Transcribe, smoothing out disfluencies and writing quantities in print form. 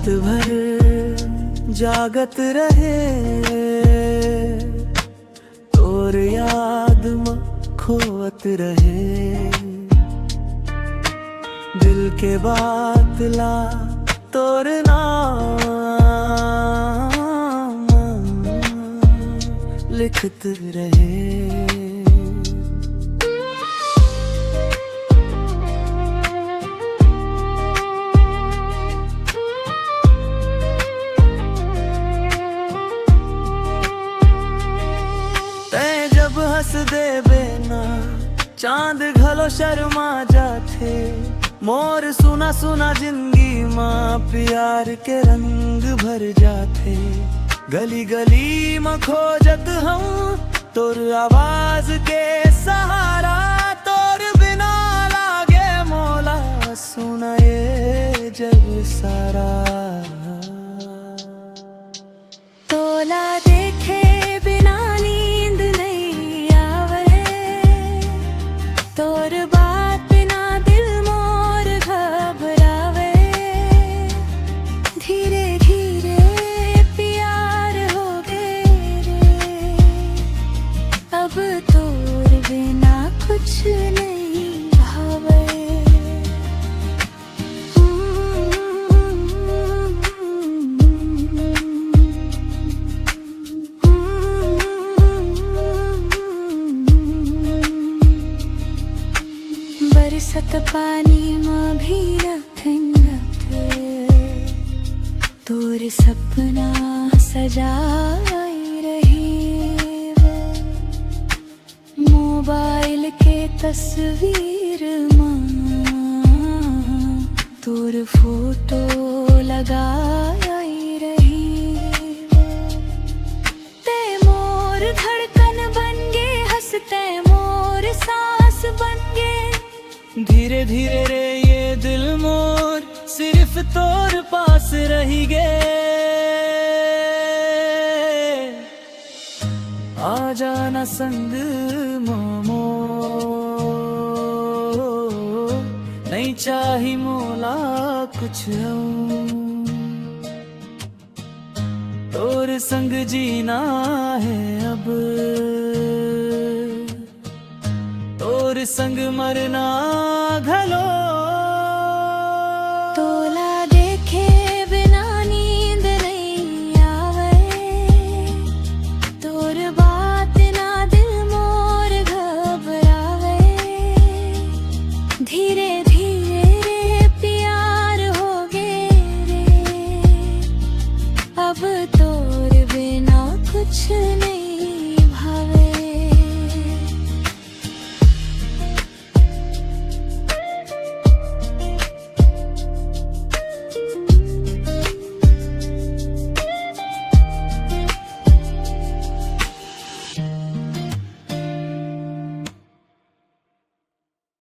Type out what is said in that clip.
रात भर जागत रहे, तोर याद में खोवत रहे। दिल के बात ला तोर नाम लिखत रहे। जब हंस दे बेना चांद घलो शर्मा जाते, मोर सुना सुना जिंदगी माँ प्यार के रंग भर जाते। गली गली में खोजत हम तोर आवाज के सहारा, तोर बिना लागे मोला सुना ये जग सारा। तोला देखे बिना नींद नहीं आवे, तोर बात बिना दिल मोर घबरावे। धीरे धीरे प्यार हो गए रे, अब तोर बिना कुछ नहीं भावे। बरसत पानी में भी रखत, तोर सपना सजाई रही। मोबाइल के तस्वीर में तोर फोटो लगाई रही। ते मोर धड़कन बन गे, हंसते मोर सांस बन गे। धीरे धीरे रे ये दिल मोर सिर्फ तोर पास रही गे। आ जाना संग मोमो, नहीं चाही मोला कुछ तोर संग जीना है अब, तोर संग मरना घलो। तोला देखे बिना नींद नहीं आवे, तोर बात ना दिल मोर घबरावे। धीरे